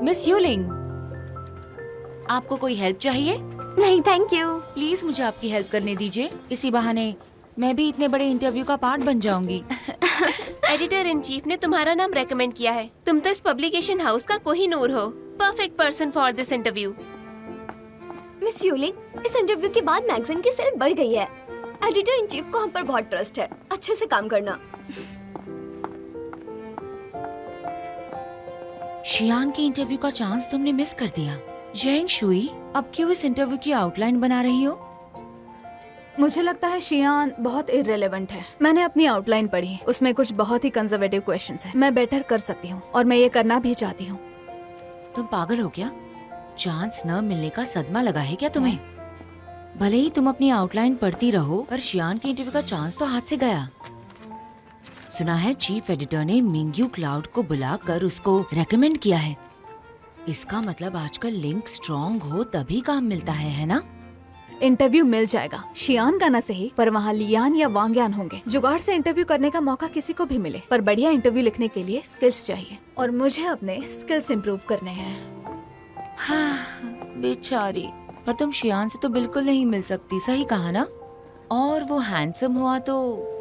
Miss यूलिंग, आपको कोई help चाहिए? नहीं थैंक यू। प्लीज मुझे आपकी हेल्प करने दीजिए। इसी बहाने मैं भी इतने बड़े इंटरव्यू का पार्ट बन जाऊंगी। एडिटर इन चीफ ने तुम्हारा नाम रेकमेंड किया है। तुम तो इस पब्लिकेशन हाउस का कोहिनूर हो। Perfect person for this interview. Miss Yuling, इस इंटरव्यू के बाद मैगजीन की सेल बढ़ गई है। एडिटर इन चीफ को हम पर बहुत ट्रस्ट है। अच्छे से काम करना। शियान के इंटरव्यू का चांस तुमने मिस कर दिया। जेंग शुई, अब क्यों इस इंटरव्यू की आउटलाइन बना रही हो? मुझे लगता है शियान बहुत इररिलेवेंट है। मैंने अपनी आउटलाइन पढ़ी, उसमें कुछ बहुत ही कंजर्वेटिव क्वेश्चंस हैं। मैं बेटर कर सकती हूँ और मैं ये करना भी चाहती हूँ। तुम पागल हो क्या? चांस न मिलने का सदमा लगा है क्या तुम्हें? भले ही तुम अपनी आउटलाइन पढ़ती रहो, पर शियान के इंटरव्यू का चांस तो हाथ से गया। सुना है चीफ एडिटर ने मिंग्यू क्लाउड को बुलाकर उसको रेकमेंड किया है। इसका मतलब आजकल लिंक स्ट्रॉन्ग हो तभी काम मिलता है ना? इंटरव्यू मिल जाएगा, शियान का ना सही, पर वहाँ लियान या वांग्यान होंगे। जुगाड़ से इंटरव्यू करने का मौका किसी को भी मिले, पर बढ़िया इंटरव्यू लिखने के लिए स्किल्स चाहिए और मुझे अपने स्किल्स इम्प्रूव करने हैं। हाँ, बेचारी। पर तुम शियान से तो बिल्कुल नहीं मिल सकती, सही कहा ना? और वो हैंडसम हुआ तो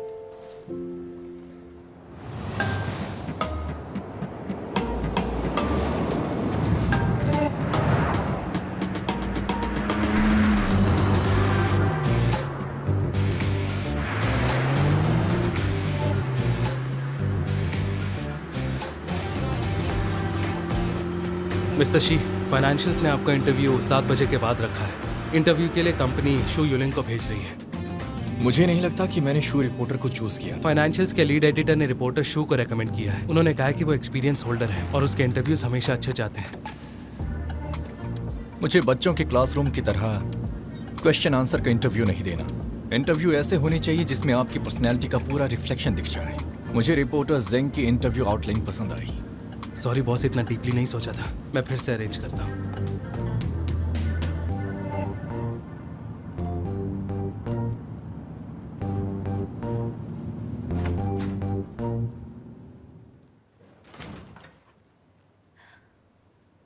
मिस्टर शी, फाइनेंशियल्स ने आपका इंटरव्यू 7 बजे के बाद रखा है। इंटरव्यू के लिए कंपनी शू यूलिंग को भेज रही है। मुझे नहीं लगता कि मैंने शू रिपोर्टर को चूज किया। फाइनेंशियल्स के लीड एडिटर ने रिपोर्टर शू को रेकमेंड किया है। उन्होंने कहा कि वो एक्सपीरियंस होल्डर है और उसके इंटरव्यूज हमेशा अच्छे जाते हैं। मुझे बच्चों के क्लासरूम की तरह क्वेश्चन आंसर का इंटरव्यू नहीं देना। इंटरव्यू ऐसे होने चाहिए जिसमें आपकी पर्सनैलिटी का पूरा रिफ्लेक्शन दिख जाए। मुझे रिपोर्टर जेंग की इंटरव्यू आउटलाइन पसंद आई। सॉरी बॉस, इतना डीपली नहीं सोचा था। मैं फिर से अरेंज करता हूँ।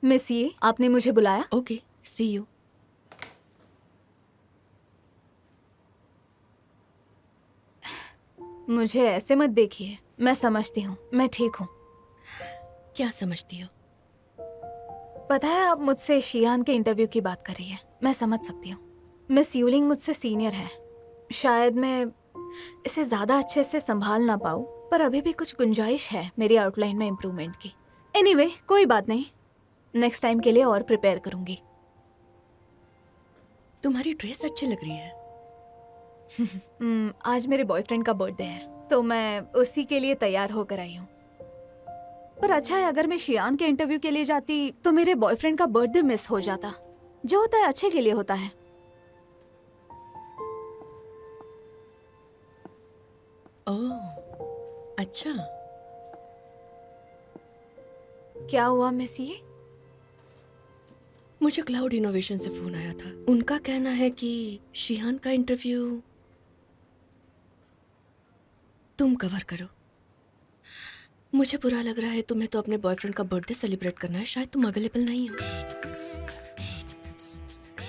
मिस ये, आपने मुझे बुलाया? Okay, see you. मुझे ऐसे मत देखिए, मैं समझती हूँ, मैं ठीक हूँ। क्या समझती हो? पता है, आप मुझसे शियान के इंटरव्यू की बात कर रही है। मैं समझ सकती हूँ। मिस यूलिंग मुझसे सीनियर है। शायद मैं इसे ज्यादा अच्छे से संभाल ना पाऊँ, पर अभी भी कुछ गुंजाइश है मेरी आउटलाइन में इम्प्रूवमेंट की। एनीवे, कोई बात नहीं, नेक्स्ट टाइम के लिए और प्रिपेयर करूंगी। तुम्हारी ड्रेस अच्छी लग रही है। आज मेरे बॉयफ्रेंड का बर्थडे है, तो मैं उसी के लिए तैयार होकर आई हूँ। पर अच्छा है, अगर मैं शियान के इंटरव्यू के लिए जाती तो मेरे बॉयफ्रेंड का बर्थडे मिस हो जाता। जो होता है अच्छे के लिए होता है। ओह, अच्छा। क्या हुआ मिस ये? मुझे क्लाउड इनोवेशन से फोन आया था। उनका कहना है कि शियान का इंटरव्यू तुम कवर करो। मुझे बुरा लग रहा है, तुम्हें तो अपने बॉयफ्रेंड का बर्थडे सेलिब्रेट करना है, शायद तुम अवेलेबल नहीं हो।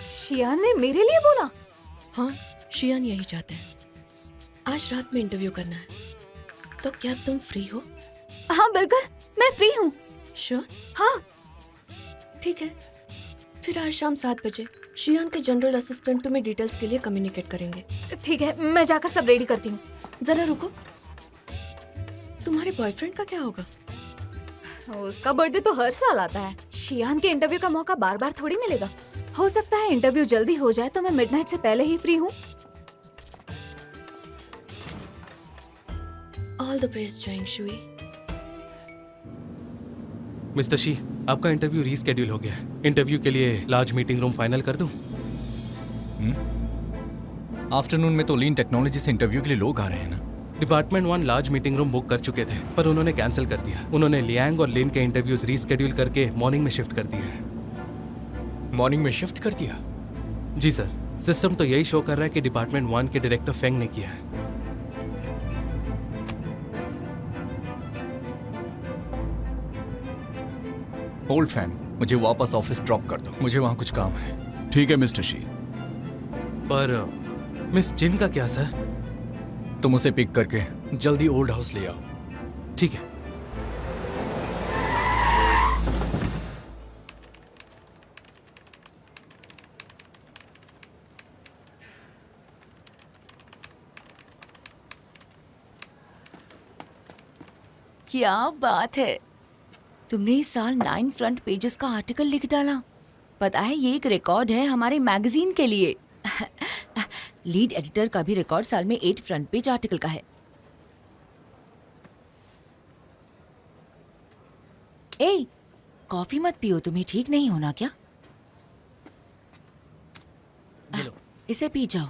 शियान ने मेरे लिए बोला? हाँ, शियान यही चाहते हैं। आज रात में इंटरव्यू करना है, तो क्या तुम फ्री हो? हाँ बिल्कुल, मैं फ्री हूँ। श्योर? हाँ ठीक है, फिर आज शाम 7 बजे शियान के जनरल असिस्टेंट तुम्हें डिटेल्स के लिए कम्युनिकेट करेंगे। ठीक है, मैं जाकर सब रेडी करती हूँ। जरा रुको, तुम्हारे बॉयफ्रेंड का क्या होगा? उसका बर्थडे तो हर साल आता है। शियान के इंटरव्यू का मौका बार बार थोड़ी मिलेगा। हो सकता है इंटरव्यू जल्दी हो जाए तो मैं मिडनाइट से पहले ही फ्री हूँ। All the best Zheng Shui. Mister Shi, आपका इंटरव्यू रीस्केड्यूल हो गया है। इंटरव्यू के लिए लार्ज मीटिंग रूम फाइनल कर दूं? आफ्टरनून में तो लीन टेक्नोलॉजी से इंटरव्यू के लिए लोग आ रहे हैं ना। Department 1 large meeting room book कर चुके थे, पर उन्होंने कैंसिल कर दिया। उन्होंने लियांग और लिन के इंटरव्यूज रीस्केड्यूल करके मॉर्निंग में शिफ्ट कर दिया है। मॉर्निंग में शिफ्ट कर दिया? जी सर, सिस्टम तो यही शो कर रहा है कि डिपार्टमेंट 1 के डायरेक्टर फेंग ने किया है। ओल्ड फैन, मुझे वापस ऑफिस ड्रॉप कर दो, मुझे वहाँ कुछ काम है। ठीक है मिस्टर शी। पर मिस जिन का क्या सर? तुम उसे पिक करके जल्दी ओल्ड हाउस ले आओ। ठीक है। क्या बात है, तुमने इस साल 9 फ्रंट पेजेस का आर्टिकल लिख डाला। पता है ये एक रिकॉर्ड है हमारे मैगजीन के लिए। लीड एडिटर का भी रिकॉर्ड साल में 8 फ्रंट पेज आर्टिकल का है। ए, कॉफी मत पियो, तुम्हें ठीक नहीं होना क्या? इसे पी जाओ।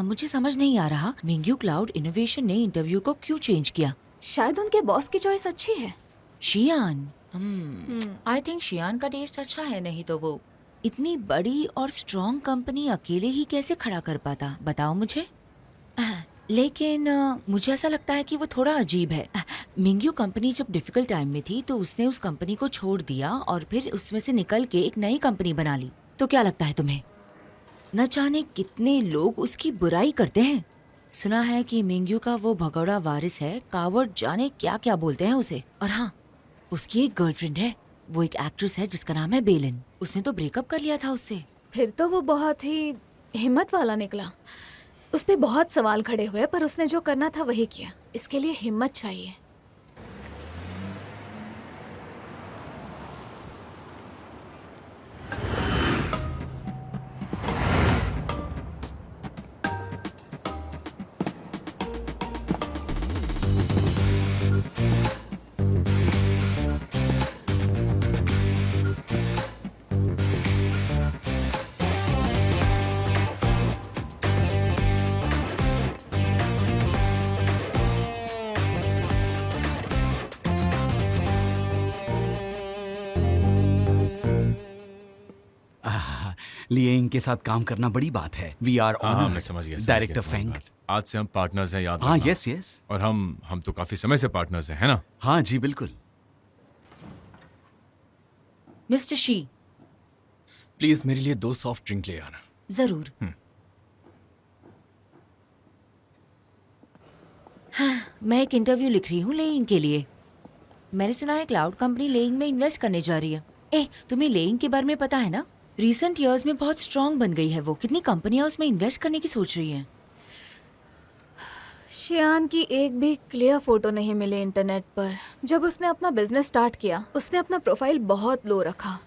मुझे समझ नहीं आ रहा मिंग्यू क्लाउड इनोवेशन ने इंटरव्यू को क्यों चेंज किया। शायद उनके बॉस की चॉइस अच्छी है। शियान, आई थिंक शियान का टेस्ट अच्छा है, नहीं तो वो इतनी बड़ी और स्ट्रॉन्ग कंपनी अकेले ही कैसे खड़ा कर पाता, बताओ मुझे। लेकिन मुझे ऐसा लगता है कि वो थोड़ा अजीब है। मिंग्यू कंपनी जब डिफिकल्ट टाइम में थी तो उसने उस कंपनी को छोड़ दिया और फिर उसमें से निकल के एक नई कंपनी बना ली। तो क्या लगता है तुम्हें, न जाने कितने लोग उसकी बुराई करते हैं। सुना है कि मिंग्यू का वो भगौड़ा वारिस है, कावर्ड जाने क्या क्या बोलते हैं उसे। और हाँ, उसकी एक गर्लफ्रेंड है, वो एक एक्ट्रेस है जिसका नाम है बेलिन। उसने तो ब्रेकअप कर लिया था उससे। फिर तो वो बहुत ही हिम्मत वाला निकला। उस पे बहुत सवाल खड़े हुए, पर उसने जो करना था वही किया। इसके लिए हिम्मत चाहिए। लिएंग के साथ काम करना बड़ी बात है। वी आर हाँ, मैं समझ गया डायरेक्टर तुम्हारी फेंग। बात। आज से हम पार्टनर्स हैं, याद हाँ, रखना। Yes yes. और हम तो काफी समय से पार्टनर्स हैं, है ना? हाँ जी बिल्कुल। मिस्टर शी, प्लीज मेरे लिए 2 सॉफ्ट ड्रिंक ले आना। जरूर। हाँ, मैं एक इंटरव्यू लिख रही हूँ लेइंग के लिए। मैंने सुना है क्लाउड कंपनी लेइंग में इन्वेस्ट करने जा रही है। तुम्हें लेइंग के बारे में पता है ना? रिसेंट ईयर्स में बहुत स्ट्रांग बन गई है वो। कितनी कंपनियां उसमें इन्वेस्ट करने की सोच रही हैं। शियान की एक भी क्लियर फोटो नहीं मिली इंटरनेट पर। जब उसने अपना बिजनेस स्टार्ट किया, उसने अपना प्रोफाइल बहुत लो रखा।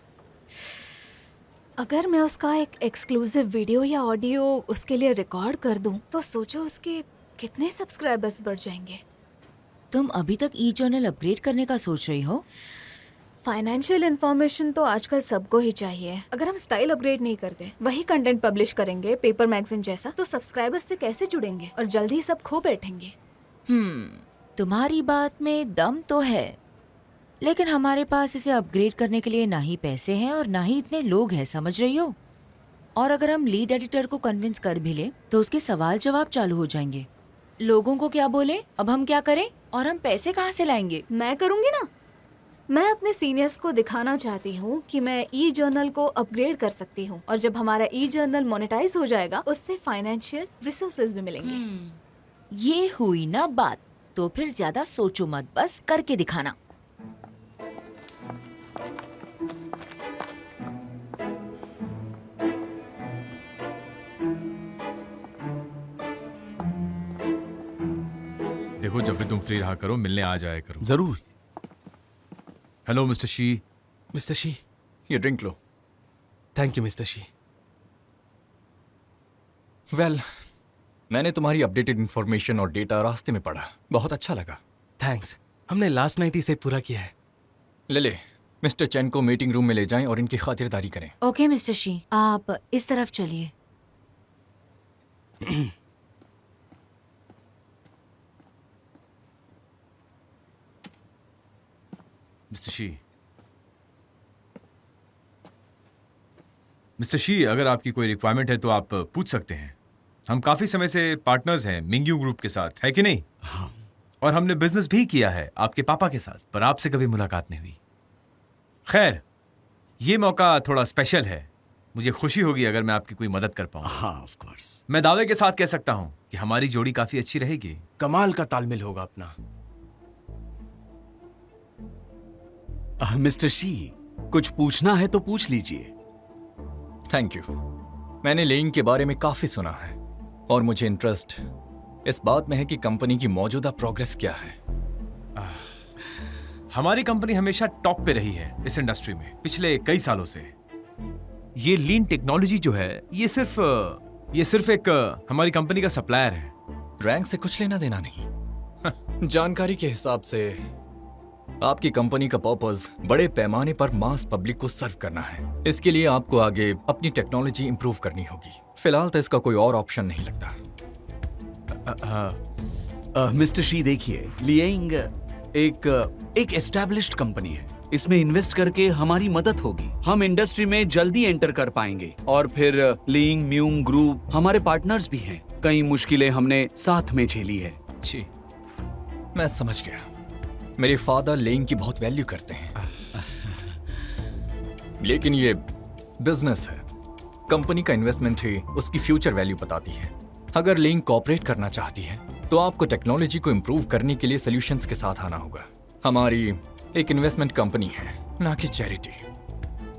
अगर मैं उसका एक एक्सक्लूसिव वीडियो या ऑडियो उसके लिए रिकॉर्ड कर दूं, तो सोचो उसके कितने सब्सक्राइबर्स बढ़ जाएंगे। तुम अभी तक ई जर्नल अपग्रेड करने का सोच रही हो? फाइनेंशियल इन्फॉर्मेशन तो आजकल सबको ही चाहिए। अगर हम स्टाइल अपग्रेड नहीं करते, वही कंटेंट पब्लिश करेंगे पेपर मैगजीन जैसा, तो सब्सक्राइबर्स से कैसे जुड़ेंगे और जल्दी ही सब खो बैठेंगे। तुम्हारी बात में दम तो है, लेकिन हमारे पास इसे अपग्रेड करने के लिए ना ही पैसे हैं और ना ही इतने लोग हैं, समझ रही हो? और अगर हम लीड एडिटर को कन्विंस कर भी ले तो उसके सवाल जवाब चालू हो जाएंगे। लोगों को क्या बोले, अब हम क्या करें और हम पैसे कहाँ से लाएंगे? मैं करूँगी ना। मैं अपने सीनियर्स को दिखाना चाहती हूँ कि मैं ई जर्नल को अपग्रेड कर सकती हूँ, और जब हमारा ई जर्नल मोनेटाइज हो जाएगा, उससे फाइनेंशियल रिसोर्सेज भी मिलेंगे। ये हुई ना बात। तो फिर ज्यादा सोचो मत, बस करके दिखाना। देखो, जब भी तुम फ्री रहा करो, मिलने आ जाया करो। जरूर। Hello mister Shi. Mister Shi, ये ड्रिंक लो। Thank you mister Shi. Well, मैंने तुम्हारी अपडेटेड इन्फॉर्मेशन और डेटा रास्ते में पढ़ा, बहुत अच्छा लगा। थैंक्स, हमने लास्ट नाइट ही से पूरा किया है। ले मिस्टर चैन को मीटिंग रूम में ले जाएं और इनकी खातिरदारी करें। ओके मिस्टर शी, आप इस तरफ चलिए। मिस्टर शी, अगर आपकी कोई रिक्वायरमेंट है तो आप पूछ सकते हैं। हम काफी समय से पार्टनर्स हैं मिंग्यू ग्रुप के साथ, है कि नहीं? और हमने बिजनेस भी किया है आपके पापा के साथ, पर आपसे कभी मुलाकात नहीं हुई। खैर, ये मौका थोड़ा स्पेशल है। मुझे खुशी होगी अगर मैं आपकी कोई मदद कर पाऊँ। हाँ ऑफ कोर्स। मैं दावे के साथ कह सकता हूँ कि हमारी जोड़ी काफी अच्छी रहेगी। कमाल का तालमेल होगा अपना। मिस्टर शी, कुछ पूछना है तो पूछ लीजिए। Thank you. मैंने लेइंग के बारे में काफी सुना है और मुझे इंटरेस्ट इस बात में है कि कंपनी की मौजूदा प्रोग्रेस क्या है। हमारी कंपनी हमेशा टॉप पे रही है इस इंडस्ट्री में पिछले कई सालों से। ये लीन टेक्नोलॉजी जो है ये सिर्फ एक हमारी कंपनी का सप्लायर है। रैंक से कुछ लेना देना नहीं। जानकारी के हिसाब से आपकी कंपनी का पर्पस बड़े पैमाने पर मास पब्लिक को सर्व करना है। इसके लिए आपको आगे अपनी टेक्नोलॉजी इंप्रूव करनी होगी। फिलहाल तो इसका कोई और ऑप्शन नहीं लगता। मिस्टर शी देखिए, लिएंग एक एस्टैब्लिश्ड कंपनी है। इसमें इन्वेस्ट करके हमारी मदद होगी। हम इंडस्ट्री में जल्दी एंटर कर पाएंगे और फिर लिंग म्यूंग ग्रुप हमारे पार्टनर्स भी हैं। कई मुश्किलें हमने साथ में झेली है। जी, मैं समझ गया। मेरे फादर लेइंग की बहुत वैल्यू करते हैं, लेकिन ये बिजनेस है। कंपनी का इन्वेस्टमेंट ही उसकी फ्यूचर वैल्यू बताती है। अगर लेइंग कॉपरेट करना चाहती है तो आपको टेक्नोलॉजी को इंप्रूव करने के लिए सॉल्यूशंस के साथ आना होगा। हमारी एक इन्वेस्टमेंट कंपनी है, ना कि चैरिटी।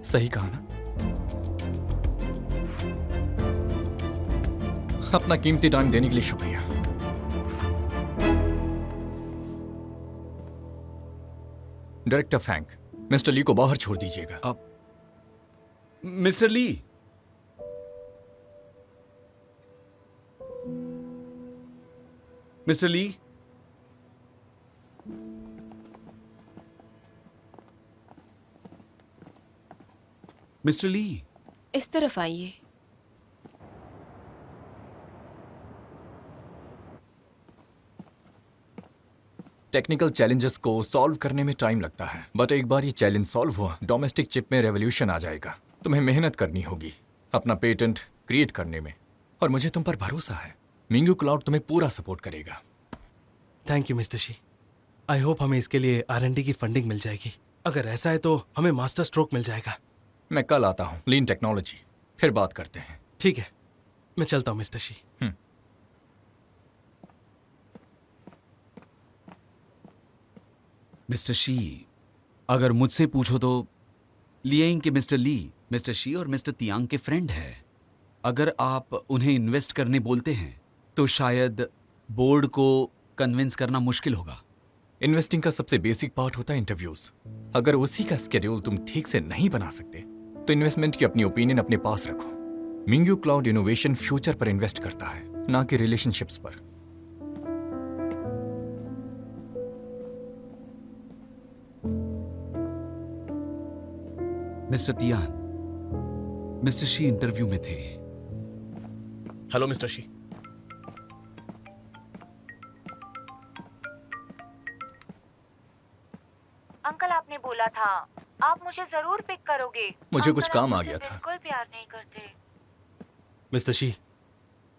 सही कहा ना? अपना कीमती टाइम देने के लिए शुक्रिया। डायरेक्टर फैंक, मिस्टर ली को बाहर छोड़ दीजिएगा। मिस्टर ली, मिस्टर ली, मिस्टर ली, इस तरफ आइए। टेक्निकल चैलेंजेस को सॉल्व करने में टाइम लगता है, बट एक बार ये चैलेंज सॉल्व हुआ, डोमेस्टिक चिप में रेवोल्यूशन आ जाएगा। तुम्हें मेहनत करनी होगी अपना पेटेंट क्रिएट करने में, और मुझे तुम पर भरोसा है। मिंगू क्लाउड तुम्हें पूरा सपोर्ट करेगा। Thank you mister she. I hope हमें इसके लिए R&D की फंडिंग मिल जाएगी। अगर ऐसा है तो हमें मास्टर स्ट्रोक मिल जाएगा। मैं कल आता हूँ, लीन टेक्नोलॉजी, फिर बात करते हैं। ठीक है, मैं चलता हूँ मिस्टर शी। मिस्टर शी, अगर मुझसे पूछो तो लिएंग के मिस्टर ली, मिस्टर शी और मिस्टर तियांग के फ्रेंड है। अगर आप उन्हें इन्वेस्ट करने बोलते हैं तो शायद बोर्ड को कन्विंस करना मुश्किल होगा। इन्वेस्टिंग का सबसे बेसिक पार्ट होता है इंटरव्यूज। अगर उसी का स्केड्यूल तुम ठीक से नहीं बना सकते तो इन्वेस्टमेंट की अपनी ओपिनियन अपने पास रखो। मिंगू क्लाउड इनोवेशन फ्यूचर पर इन्वेस्ट करता है, ना कि रिलेशनशिप्स पर। Mister Tian, mister she interview में थे। Hello mister she. अंकल आपने बोला था आप मुझे जरूर पिक करोगे। मुझे कुछ अंकल, काम आप आ गया मुझसे था। बिल्कुल प्यार नहीं करते। मिस्टर शी,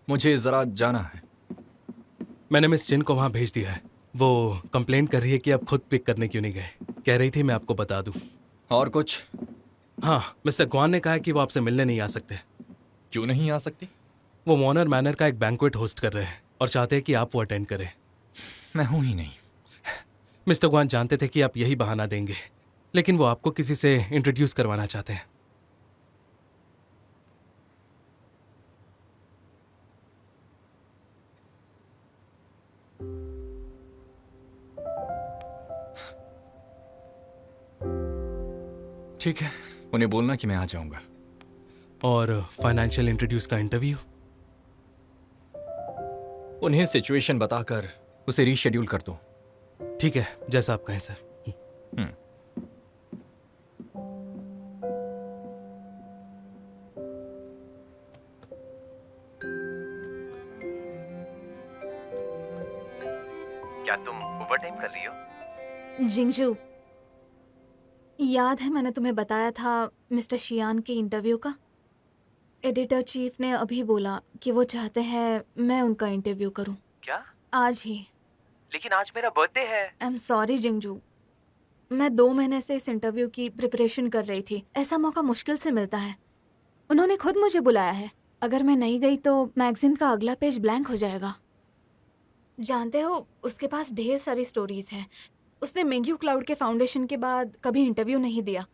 मुझे जरा जाना है। मैंने मिस जिन को वहाँ भेज दिया है। वो कंप्लेंट कर रही है कि आप खुद पिक करने क्यों नहीं गए। कह रही थी मैं आपको बता दूं। और कुछ? हाँ, मिस्टर ग्वान ने कहा है कि वो आपसे मिलने नहीं आ सकते। क्यों नहीं आ सकती? वो वॉर्नर मैनर का एक बैंक्वेट होस्ट कर रहे हैं और चाहते हैं कि आप वो अटेंड करें। मैं हूं ही नहीं। मिस्टर ग्वान जानते थे कि आप यही बहाना देंगे, लेकिन वो आपको किसी से इंट्रोड्यूस करवाना चाहते हैं। ठीक है, उन्हें बोलना कि मैं आ जाऊंगा। और फाइनेंशियल इंट्रोड्यूस का इंटरव्यू? उन्हें सिचुएशन बताकर उसे रीशेड्यूल कर दो। ठीक है, जैसा आप कहें सर। क्या तुम ओवर टाइम कर रही हो? जिंगजू, याद है मैंने तुम्हें बताया था मिस्टर शियान के इंटरव्यू का? एडिटर चीफ ने अभी बोला कि वो चाहते हैं मैं उनका इंटरव्यू करूं। क्या? आज ही। लेकिन आज मेरा बर्थडे है। आई एम सॉरी जिंगजू, मैं 2 महीने से इस इंटरव्यू की प्रिपरेशन कर रही थी। ऐसा मौका मुश्किल से मिलता है। उन्होंने खुद मुझे बुलाया है। अगर मैं नहीं गई तो मैगजीन का अगला पेज ब्लैंक हो जाएगा। जानते हो, उसके पास ढेर सारी स्टोरीज हैं। उसने मिंग्यू क्लाउड के फाउंडेशन के बाद कभी इंटरव्यू नहीं दिया।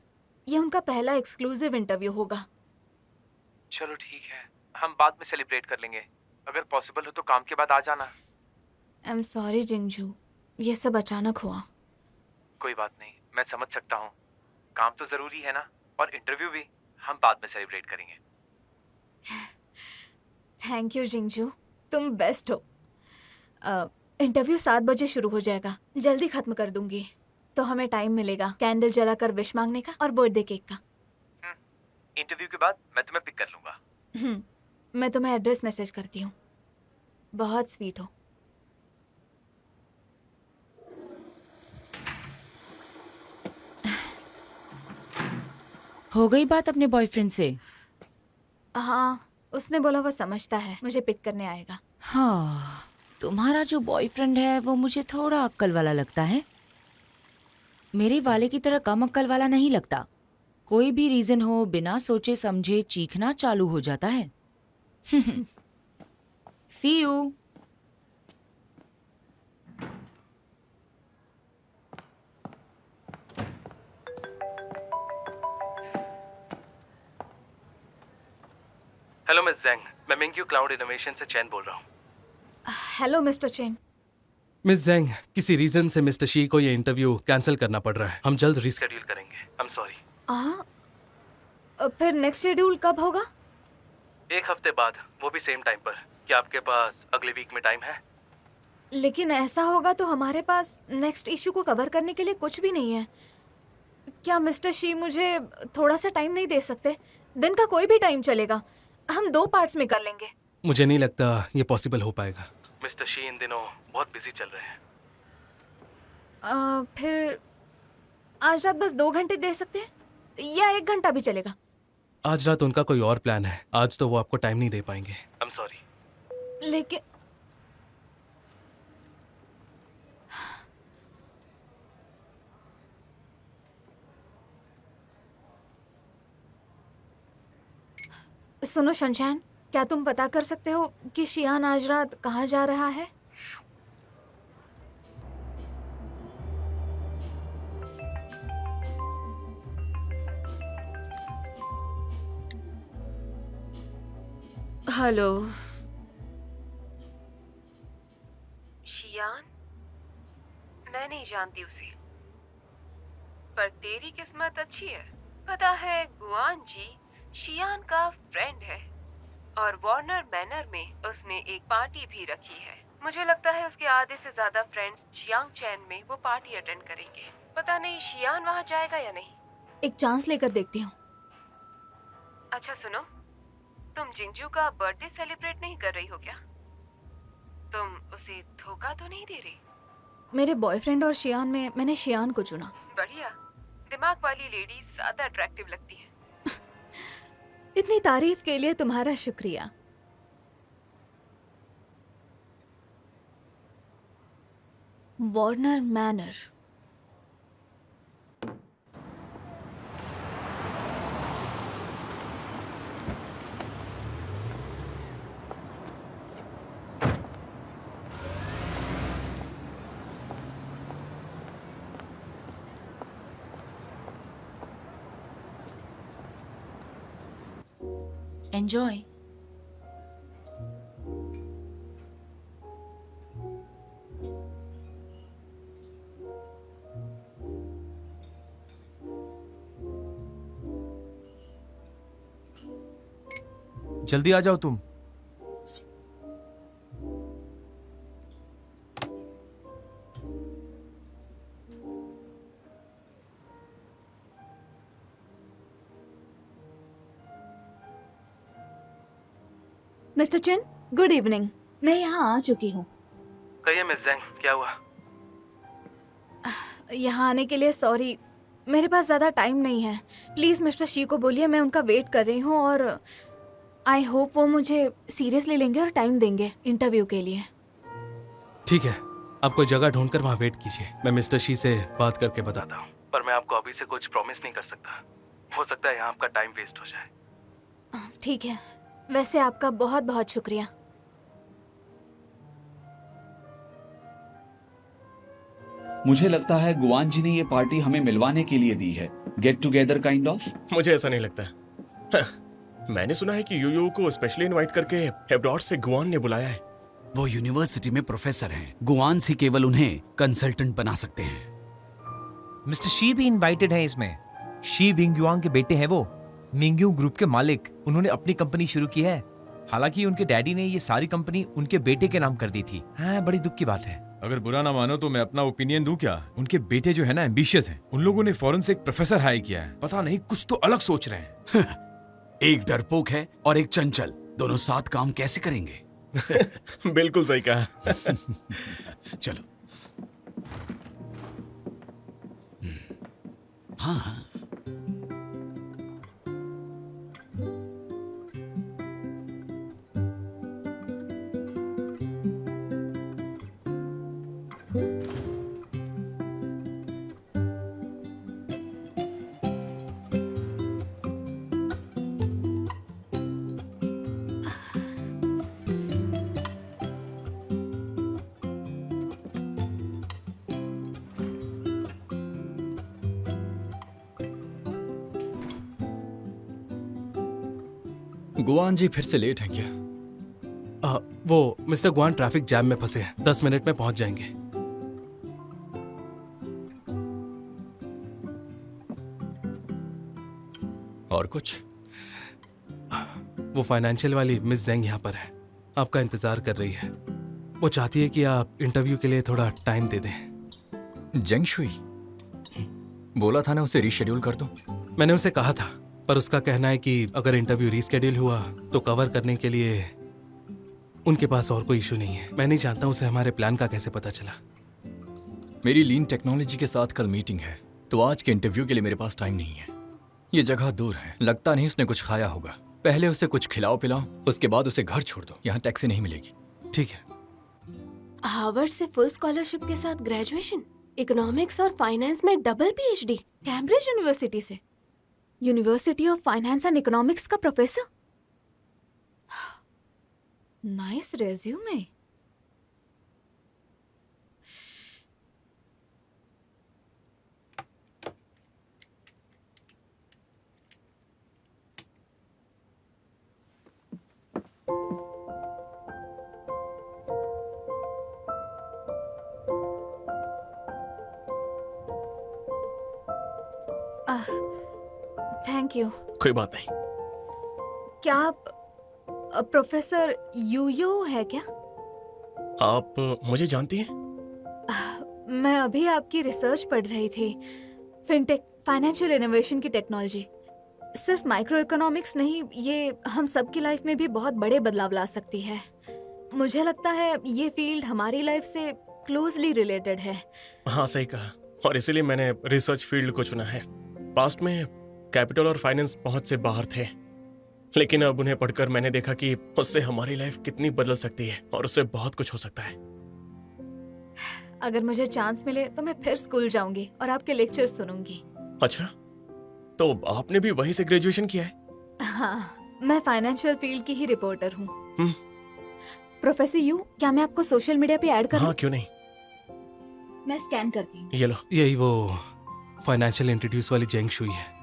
ये उनका पहला एक्सक्लूसिव इंटरव्यू होगा। चलो ठीक है, हम बाद में सेलिब्रेट कर लेंगे। अगर पॉसिबल हो तो काम के बाद आ जाना। आई एम सॉरी जिंगजू, ये सब अचानक हुआ। कोई बात नहीं, मैं समझ सकता हूँ। काम तो जरूरी है ना, और इंटरव्यू भी हम बाद में सेलिब्रेट करेंगे। थैंक यू जिंगजू, तुम बेस्ट हो। इंटरव्यू 7 बजे शुरू हो जाएगा। जल्दी खत्म कर दूंगी तो हमें टाइम मिलेगा कैंडल जलाकर विश मांगने का और बर्थडे केक का। इंटरव्यू के बाद मैं तुम्हें पिक कर लूंगा। मैं तुम्हें एड्रेस मैसेज करती हूँ। बहुत स्वीट हो गई बात अपने बॉयफ्रेंड से? हाँ, उसने बोला वो समझता है, मुझे पिक करने आएगा। हाँ, तुम्हारा जो बॉयफ्रेंड है वो मुझे थोड़ा अक्ल वाला लगता है। मेरे वाले की तरह कम अक्ल वाला नहीं लगता। कोई भी रीजन हो, बिना सोचे समझे चीखना चालू हो जाता है। सी यू। हेलो मिस जेंग, मैं मिंग्यू क्लाउड इनोवेशन से चैन बोल रहा हूँ। Hello mister chain. मिस जेंग, किसी रीजन से मिस्टर शी को ये इंटरव्यू कैंसिल करना पड़ रहा है। हम जल्द रीशेड्यूल करेंगे। आई एम सॉरी। फिर नेक्स्ट शेड्यूल कब होगा? 1 हफ्ते बाद, वो भी सेम टाइम पर। क्या आपके पास अगले वीक में टाइम है? लेकिन ऐसा होगा तो हमारे पास नेक्स्ट इशू को कवर करने के लिए कुछ भी नहीं है। क्या मिस्टर शी मुझे थोड़ा सा टाइम नहीं दे सकते? दिन का कोई भी टाइम चलेगा, हम 2 पार्ट्स में कर लेंगे। मुझे नहीं लगता ये पॉसिबल हो पाएगा। मिस्टर शी इन दिनों बहुत बिजी चल रहे हैं। फिर आज रात बस 2 घंटे दे सकते हैं या 1 घंटा भी चलेगा? आज रात उनका कोई और प्लान है। आज तो वो आपको टाइम नहीं दे पाएंगे। आई एम सॉरी। लेकिन सुनो शनशान, क्या तुम पता कर सकते हो कि शियान आज रात कहाँ जा रहा है? हेलो शियान, मैं नहीं जानती उसे, पर तेरी किस्मत अच्छी है। पता है गुआन जी शियान का फ्रेंड है और वार्नर मैनर में उसने एक पार्टी भी रखी है। मुझे लगता है उसके आधे से ज्यादा फ्रेंड्स जियांग चैन में वो पार्टी अटेंड करेंगे। पता नहीं शियान वहाँ जाएगा या नहीं। एक चांस लेकर देखती हूँ। अच्छा सुनो, तुम जिंगजू का बर्थडे सेलिब्रेट नहीं कर रही हो क्या? तुम उसे धोखा तो नहीं दे रही? मेरे बॉयफ्रेंड और शियान में मैंने शियान को चुना। बढ़िया, दिमाग वाली लेडी ज्यादा अट्रैक्टिव लगती है। इतनी तारीफ के लिए तुम्हारा शुक्रिया। Warner manner. एंजॉय। जल्दी आ जाओ तुम। मिस्टर चिन, गुड इवनिंग। मैं यहाँ आ चुकी हूँ। कहिए मिस जेंग, क्या हुआ? यहाँ आने के लिए सॉरी, मेरे पास ज़्यादा टाइम नहीं है। प्लीज़ मिस्टर शी को बोलिए मैं उनका वेट कर रही हूँ और आई होप वो मुझे सीरियसली लेंगे और टाइम देंगे इंटरव्यू के लिए। ठीक है, आप कोई जगह ढूंढकर वहाँ वेट कीजिए, मैं मिस्टर शी से बात करके बताता हूँ। पर मैं आपको अभी से कुछ प्रॉमिस नहीं कर सकता, हो सकता है यहाँ आपका टाइम वेस्ट हो जाए। ठीक है, वैसे आपका बहुत बहुत शुक्रिया। मुझे लगता है गुआन जी ने ये पार्टी हमें मिलवाने के लिए दी है, गेट टुगेदर काइंड ऑफ। मुझे ऐसा नहीं लगता। मैंने सुना है कि यूयू को स्पेशली इनवाइट करके अब्रॉड से गुआन ने बुलाया है। वो यूनिवर्सिटी में प्रोफेसर हैं, गुआन से केवल उन्हें कंसल्टेंट बना सकते हैं। मिस्टर शी भी इनवाइटेड हैं इसमें। शी विंगयुआंग के बेटे हैं वो, मिंगयू ग्रुप के मालिक। उन्होंने अपनी कंपनी शुरू की है। हालांकि उनके डैडी ने ये सारी कंपनी उनके बेटे के नाम कर दी थी। हाँ, बड़ी दुख की बात है। अगर बुरा ना मानो तो मैं अपना ओपिनियन दूं क्या? उनके बेटे जो है ना एम्बिशियस हैं। उन लोगों ने फौरन से एक प्रोफेसर हायर किया है। पता नहीं कुछ तो अलग सोच रहे हैं। एक डरपोक है और एक चंचल, दोनों साथ काम कैसे करेंगे? बिल्कुल सही कहा। चलो। हाँ। गुआन जी फिर से लेट हैं क्या? वो मिस्टर गुआन ट्रैफिक जैम में फंसे हैं, 10 मिनट में पहुंच जाएंगे। और कुछ? वो फाइनेंशियल वाली मिस जेंग यहाँ पर है, आपका इंतजार कर रही है। वो चाहती है कि आप इंटरव्यू के लिए थोड़ा टाइम दे दें। जेंग शुई? बोला था ना उसे रीशेड्यूल कर दो। मैंने उसे कहा था, पर उसका कहना है कि अगर इंटरव्यू रीस्केड्यूल हुआ तो कवर करने के लिए उनके पास और कोई इशू नहीं है। मैं नहीं जानता उसे हमारे प्लान का कैसे पता चला। मेरी लीन टेक्नोलॉजी के साथ कल मीटिंग है, तो आज के इंटरव्यू के लिए मेरे पास टाइम नहीं है। ये जगह दूर है, लगता नहीं उसने कुछ खाया होगा। पहले उसे कुछ खिलाओ पिलाओ, उसके बाद उसे घर छोड़ दो, यहाँ टैक्सी नहीं मिलेगी। ठीक है। हार्वर्ड से फुल स्कॉलरशिप के साथ ग्रेजुएशन, इकोनॉमिक्स और फाइनेंस में डबल पीएचडी, कैम्ब्रिज यूनिवर्सिटी से। University of finance and economics का professor. Nice resume. Thank you. कोई बात नहीं। क्या आप प्रोफेसर यूयू है क्या? आप मुझे जानती हैं? मैं अभी आपकी रिसर्च पढ़ रही थी, फिनटेक, फाइनेंशियल इनोवेशन की टेक्नोलॉजी। सिर्फ माइक्रो इकोनॉमिक्स नहीं, ये हम सबकी लाइफ में भी बहुत बड़े बदलाव ला सकती है। मुझे लगता है ये फील्ड हमारी लाइफ से क्लोजली रिलेटेड है। हाँ, सही कहा, और इसीलिए मैंने रिसर्च फील्ड को चुना है। पास्ट में कैपिटल और फाइनेंस पहुंच से बाहर थे, लेकिन अब उन्हें पढ़कर मैंने देखा कि उससे हमारी लाइफ कितनी बदल सकती है और उससे बहुत कुछ हो सकता है। अगर मुझे चांस मिले तो मैं फिर स्कूल जाऊंगी और आपके लेक्चर सुनूंगी। अच्छा, तो आपने भी वहीं से ग्रेजुएशन किया है? हाँ, मैं फाइनेंशियल फील्ड की ही रिपोर्टर हूँ। प्रोफेसर यू, क्या मैं आपको सोशल मीडिया पे ऐड करूँ? हाँ, क्यों नहीं। मैं स्कैन करती हूँ। ये लो। यही वो फाइनेंशियल इंट्रोड्यूस वाली जेंग शुई है।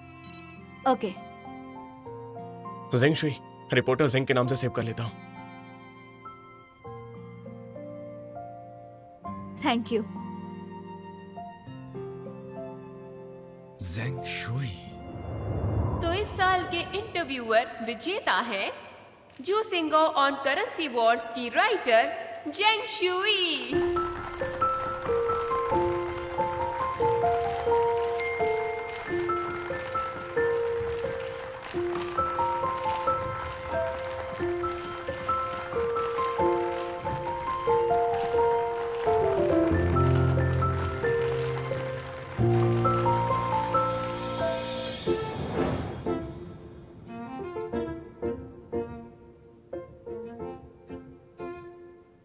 Okay. Zheng Shui, reporter Zheng के नाम से सेव कर लेता हूँ। Thank you. Zheng Shui. तो इस साल के इंटरव्यूअर विजेता है जू सिंगो ऑन करेंसी वॉर्स की राइटर जेंग शुई।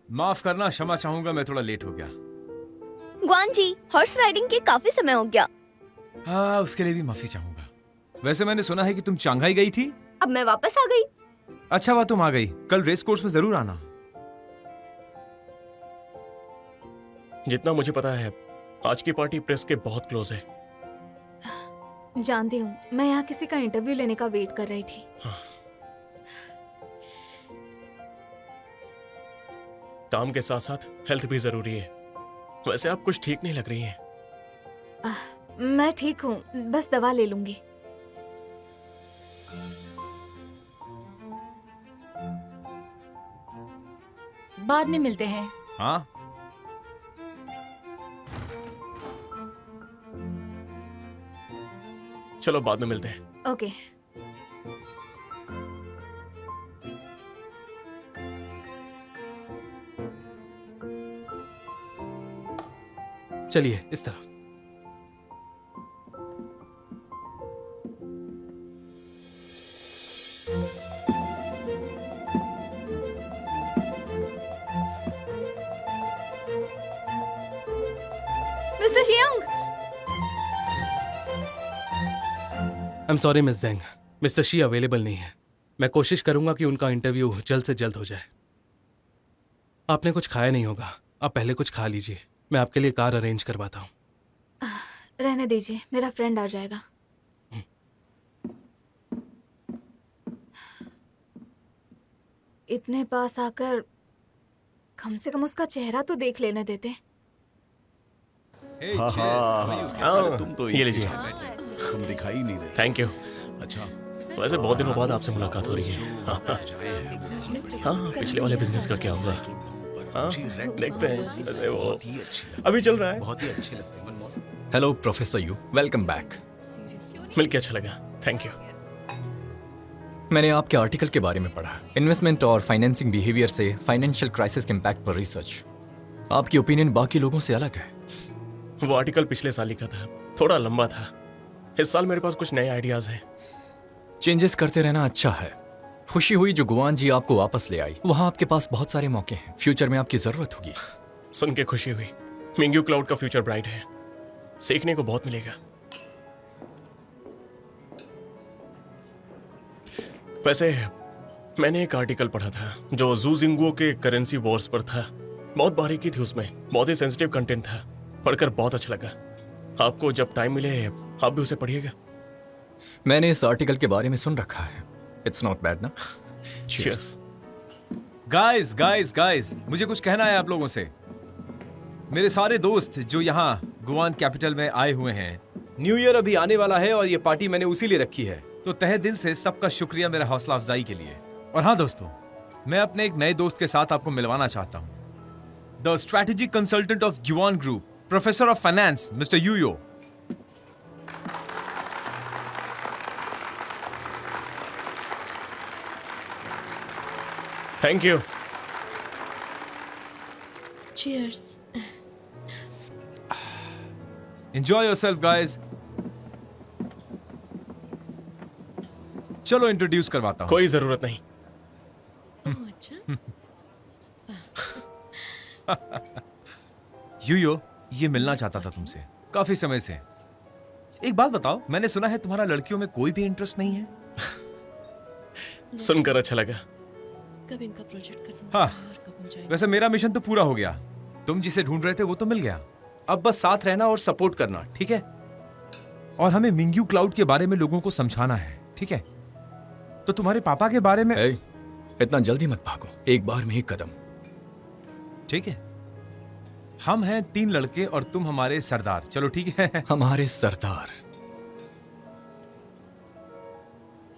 माफ करना, क्षमा चाहूंगा, मैं थोड़ा लेट हो गया। गुआन जी, हॉर्स राइडिंग के काफी समय हो गया। हाँ, उसके लिए भी माफी चाहूंगा। वैसे मैंने सुना है कि तुम शंघाई गई थी। अब मैं वापस आ गई। अच्छा हुआ तुम आ गई। कल रेस कोर्स में जरूर आना। जितना मुझे पता है आज की पार्टी प्रेस के बहुत क्लोज है। जानती हूँ, मैं यहाँ किसी का इंटरव्यू लेने का वेट कर रही थी। काम के साथ साथ हेल्थ भी जरूरी है। वैसे आप कुछ ठीक नहीं लग रही हैं। मैं ठीक हूँ, बस दवा ले लूंगी। बाद में मिलते हैं। हाँ, चलो बाद में मिलते हैं। ओके। चलिए इस तरफ। Mister Xiang. I am sorry miss Zheng, mister Shi available नहीं है। मैं कोशिश करूंगा कि उनका इंटरव्यू जल्द से जल्द हो जाए। आपने कुछ खाया नहीं होगा, आप पहले कुछ खा लीजिए। मैं आपके लिए कार अरेंज करवाता हूँ। रहने दीजिए, मेरा फ्रेंड आ जाएगा। इतने पास आकर कम से कम उसका चेहरा तो देख लेने देते। Hey, हाँ, cheers. हाँ, तुम तो ये लीजिए। तुम दिखाई नहीं देते। Thank you. अच्छा, वैसे बहुत दिनों बाद आपसे मुलाकात हो रही है। हाँ, पिछले वाले बिजनेस का क्या हुआ? हाँ, देखते हैं। वैसे वो अभी चल रहा है। बहुत ही अच्छे लगते हैं। Hello professor you, welcome back. मिलके अच्छा लगा। Thank you. मैंने आपके आर्टिकल के बारे में पढ़ा, इन्वेस्टमेंट और फाइनेंसिंग बिहेवियर से फाइनेंशियल क्राइसिस के इम्पैक्ट पर रिसर्च। आपकी ओपिनियन बाकी लोगों से अलग है। वो आर्टिकल पिछले साल लिखा था, थोड़ा लंबा था। इस साल मेरे पास कुछ नए आइडियाज हैं। चेंजेस करते रहना अच्छा है। खुशी हुई जो गुआन जी आपको वापस ले आई। वहाँ आपके पास बहुत सारे मौके हैं, फ्यूचर में आपकी जरूरत होगी। सुन के खुशी हुई। मिंग्यू क्लाउड का फ्यूचर ब्राइट है, सीखने को बहुत मिलेगा। वैसे मैंने एक आर्टिकल पढ़ा था जो जू जिंगुओ के करेंसी वॉर्स पर था। बहुत बारीकी थी उसमें, बहुत ही सेंसिटिव कंटेंट था। पढ़कर बहुत अच्छा लगा। आपको जब टाइम मिले आप भी उसे पढ़िएगा। मैंने इस आर्टिकल के बारे में सुन रखा है। इट्स नॉट बैड ना। Cheers. गाइस, मुझे कुछ कहना है आप लोगों से। मेरे सारे दोस्त जो यहाँ गुआन कैपिटल में आए हुए हैं, न्यू ईयर अभी आने वाला है और ये पार्टी मैंने उसी लिए रखी है, तो तहे दिल से सबका शुक्रिया मेरा हौसला अफजाई के लिए। और हाँ दोस्तों, मैं अपने एक नए दोस्त के साथ आपको मिलवाना चाहता हूँ। The strategic consultant of Guan group, professor of finance, mister Yuyo. Thank you. Cheers. Enjoy yourself, guys. चलो इंट्रोड्यूस करवाता हूँ। कोई जरूरत नहीं। अच्छा। यूयो, ये मिलना चाहता था तुमसे काफी समय से। एक बात बताओ, मैंने सुना है तुम्हारा लड़कियों में कोई भी इंटरेस्ट नहीं है। सुनकर अच्छा लगा। कब इनका प्रोजेक्ट खत्म हाँ। होगा और कब हम जाएंगे? वैसे मेरा मिशन तो पूरा हो गया। तुम जिसे ढूंढ रहे थे वो तो मिल गया। अब बस साथ रहना और सपोर्ट करना, ठीक है? और हमें मिंग्यू क्लाउड के बारे में लोगों को समझाना है, ठीक है? तो तुम्हारे पापा के बारे में। ए, इतना जल्दी मत भागो, एक बार में एक कदम। ठीक है, हम हैं 3 लड़के और तुम हमारे सरदार। चलो ठीक है। हमारे सरदार।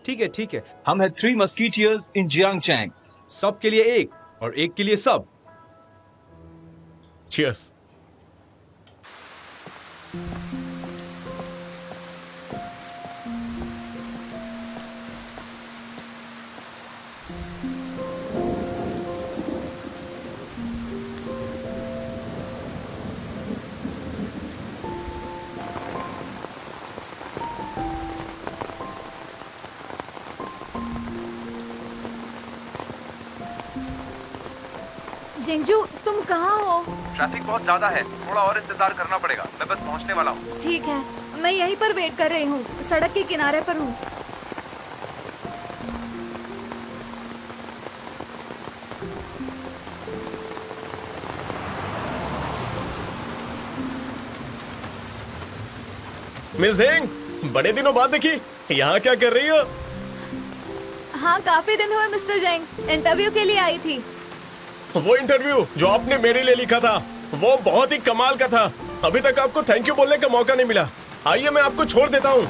ठीक है, हम हैं 3 मस्कीटियर्स इन जियांगचैंग। सब के लिए एक और एक के लिए सब। Cheers. जिंगजू, तुम कहाँ हो? ट्रैफिक बहुत ज्यादा है, थोड़ा और इंतजार करना पड़ेगा। मैं बस पहुंचने वाला हूँ। ठीक है, मैं यहीं पर वेट कर रही हूँ, सड़क के किनारे पर हूँ। मिस हेंग, बड़े दिनों बाद देखी, यहाँ क्या कर रही हो? हाँ, काफी दिन हुए मिस्टर जैंग, इंटरव्यू के लिए आई थी। वो इंटरव्यू जो आपने मेरे लिए लिखा था वो बहुत ही कमाल का था। अभी तक आपको थैंक यू बोलने का मौका नहीं मिला। आइए मैं आपको छोड़ देता हूँ।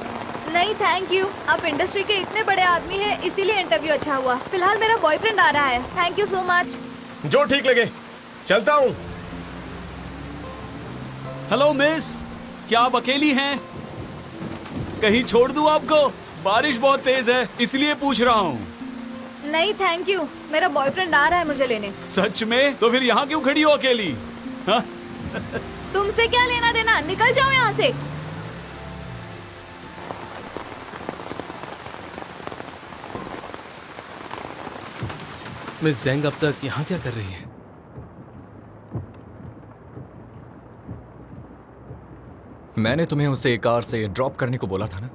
नहीं थैंक यू, आप इंडस्ट्री के इतने बड़े आदमी हैं, इसीलिए इंटरव्यू अच्छा हुआ। फिलहाल मेरा बॉयफ्रेंड आ रहा है। Thank you so much. जो ठीक लगे, चलता हूँ। हेलो मिस, क्या आप अकेली हैं? कहीं छोड़ दूं आपको? बारिश बहुत तेज है इसलिए पूछ रहा हूँ। नहीं थैंक यू, मेरा बॉयफ्रेंड आ रहा है मुझे लेने। सच में? तो फिर यहाँ क्यों खड़ी हो अकेली? हाँ? तुमसे क्या लेना देना, निकल जाओ यहाँ से। मिस जेंग अब तक यहाँ क्या कर रही है? मैंने तुम्हें उसे कार से ड्रॉप करने को बोला था ना।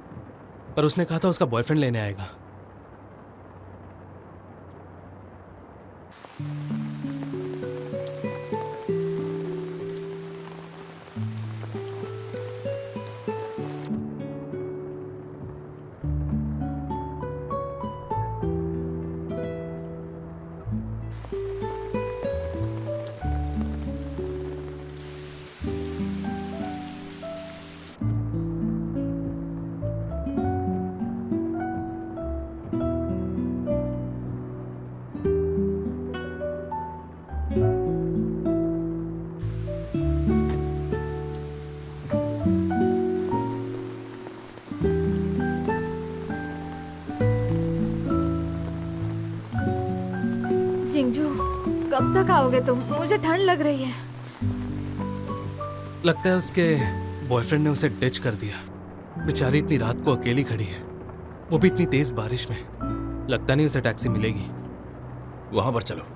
पर उसने कहा था उसका बॉयफ्रेंड लेने आएगा। जिंजू, कब तक आओगे तुम? मुझे ठंड लग रही है। लगता है उसके बॉयफ्रेंड ने उसे डिच कर दिया। बेचारी इतनी रात को अकेली खड़ी है, वो भी इतनी तेज बारिश में। लगता नहीं उसे टैक्सी मिलेगी। वहां पर चलो।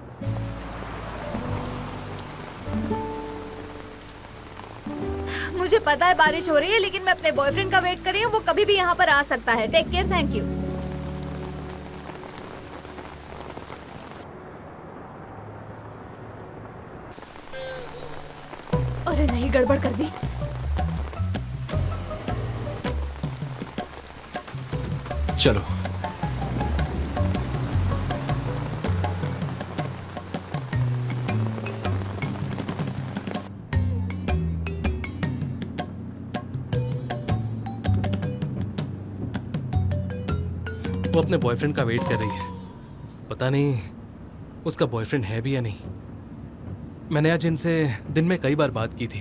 मुझे पता है बारिश हो रही है, लेकिन मैं अपने बॉयफ्रेंड का वेट कर रही हूँ। वो कभी भी यहाँ पर आ सकता है। Take care, thank you. अरे नहीं, गड़बड़ कर दी। चलो। वो अपने बॉयफ्रेंड का वेट कर रही है। पता नहीं उसका बॉयफ्रेंड है भी या नहीं। मैंने आज इनसे दिन में कई बार बात की थी।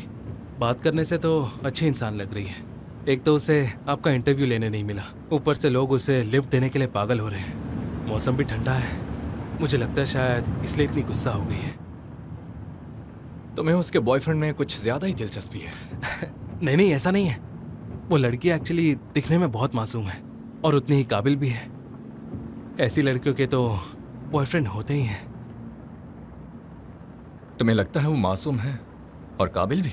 बात करने से तो अच्छी इंसान लग रही है। एक तो उसे आपका इंटरव्यू लेने नहीं मिला, ऊपर से लोग उसे लिफ्ट देने के लिए पागल हो रहे हैं। मौसम भी ठंडा है, मुझे लगता है शायद इसलिए इतनी गुस्सा हो गई है। तुम्हें उसके बॉयफ्रेंड में कुछ ज्यादा ही दिलचस्पी है। नहीं नहीं, ऐसा नहीं है। वो लड़की एक्चुअली दिखने में बहुत मासूम है और उतनी ही काबिल भी है। ऐसी लड़कियों के तो बॉयफ्रेंड होते ही हैं। तुम्हें लगता है वो मासूम है और काबिल भी?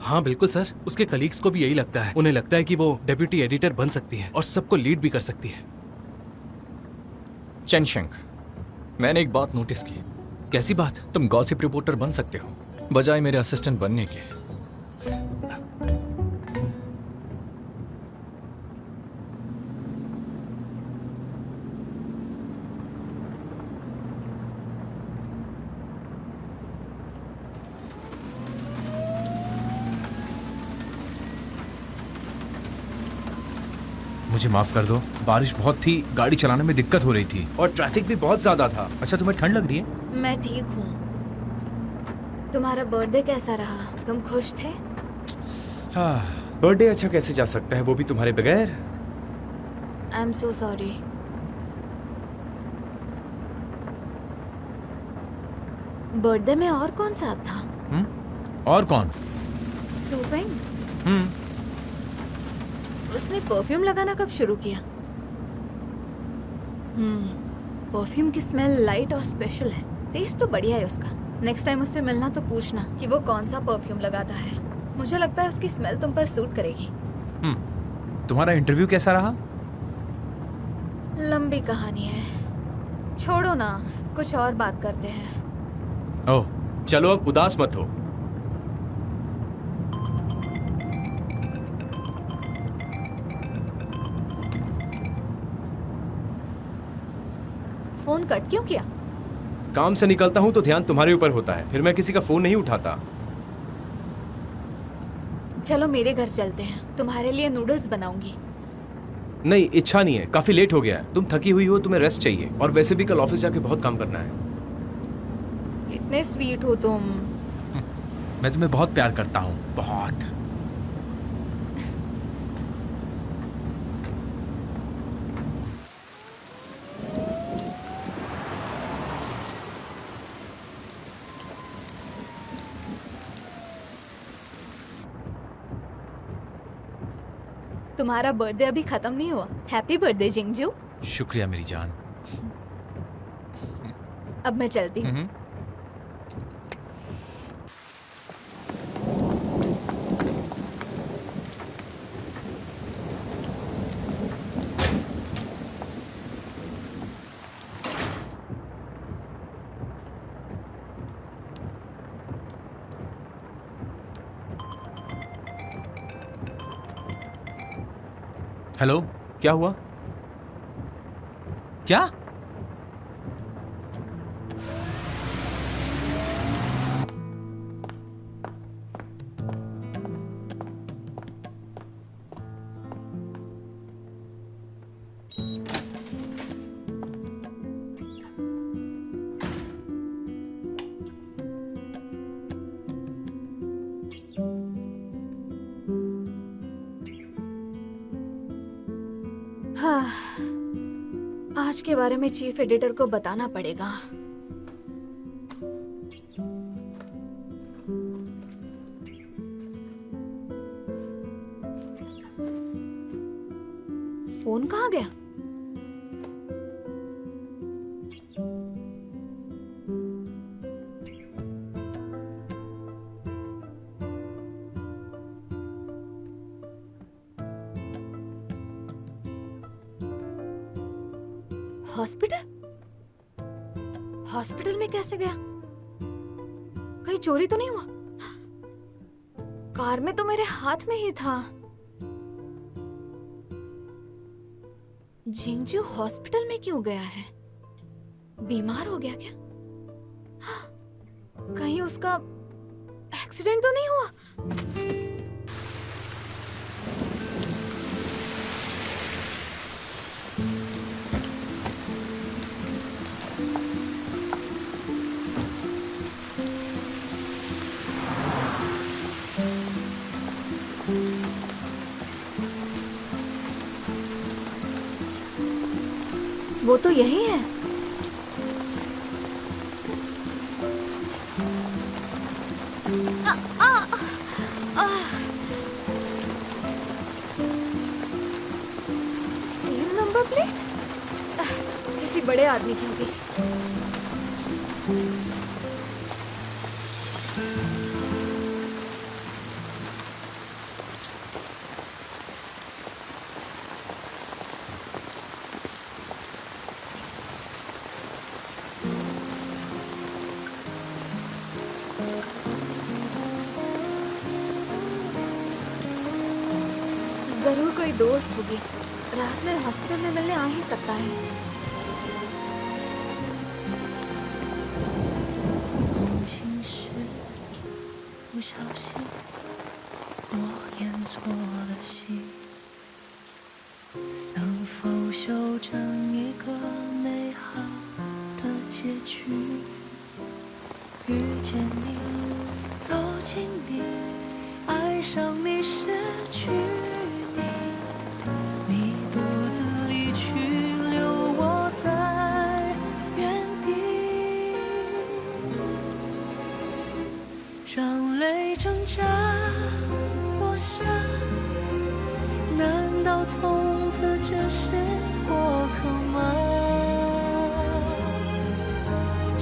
हाँ बिल्कुल सर, उसके कलीग्स को भी यही लगता है। उन्हें लगता है कि वो डेप्यूटी एडिटर बन सकती है और सबको लीड भी कर सकती है। चेनशेंग, मैंने एक बात नोटिस की। कैसी बात? तुम गॉसिप रिपोर्टर बन सकते हो बजाय मेरे असिस्टेंट बनने के। मुझे माफ कर दो, बारिश बहुत थी, गाड़ी चलाने में दिक्कत हो रही थी और ट्रैफिक भी बहुत ज्यादा था। अच्छा, तुम्हें ठंड लग रही है? मैं ठीक हूँ। तुम्हारा बर्थडे कैसा रहा? तुम खुश थे? हाँ, बर्थडे अच्छा कैसे जा सकता है, वो भी तुम्हारे बगैर। I am so sorry. Birthday में और कौन सा था? और कौन? सूफेंग। उसने परफ्यूम लगाना कब शुरू किया? परफ्यूम की स्मेल लाइट और स्पेशल है। टेस्ट तो बढ़िया है उसका। नेक्स्ट टाइम उससे मिलना तो पूछना कि वो कौन सा परफ्यूम लगाता है। मुझे लगता है उसकी स्मेल तुम पर सूट करेगी। तुम्हारा इंटरव्यू कैसा रहा? लंबी कहानी है, छोड़ो ना, कुछ और बात करते हैं। ओह, चलो अब उदास मत हो। फोन कट क्यों किया? काम से निकलता हूँ तो ध्यान तुम्हारे ऊपर होता है, फिर मैं किसी का फोन नहीं उठाता। चलो मेरे घर चलते हैं, तुम्हारे लिए नूडल्स बनाऊंगी। नहीं, इच्छा नहीं है, काफी लेट हो गया है। तुम थकी हुई हो, तुम्हें रेस्ट चाहिए, और वैसे भी कल ऑफिस जाके बहुत काम करना है। कितने स्वीट हो तुम। मैं तुम्हें बहुत प्यार करता हूँ, बहुत। तुम्हारा बर्थडे अभी खत्म नहीं हुआ। Happy birthday Jingzhou. शुक्रिया मेरी जान। अब मैं चलती हूँ। हेलो, क्या हुआ? क्या? हाँ, आज के बारे में चीफ एडिटर को बताना पड़ेगा। फोन कहाँ गया? हॉस्पिटल? हॉस्पिटल में कैसे गया? कहीं चोरी तो नहीं हुआ? कार में तो मेरे हाथ में ही था। जिंगजू हॉस्पिटल में क्यों गया है? बीमार हो गया क्या? कहीं उसका एक्सीडेंट तो नहीं हुआ? वो तो यही है। Same number plate? किसी बड़े आदमी की होगी। जरूर कोई दोस्त होगी, रात में हॉस्पिटल में मिलने आ ही सकता है।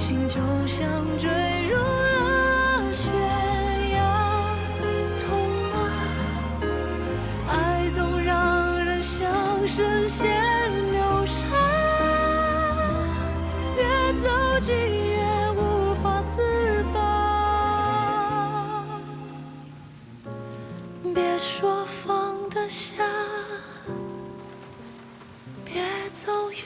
心就像坠入了悬崖，痛吗？爱总让人像深陷流沙，越走近越无法自拔。别说放得下，别走远。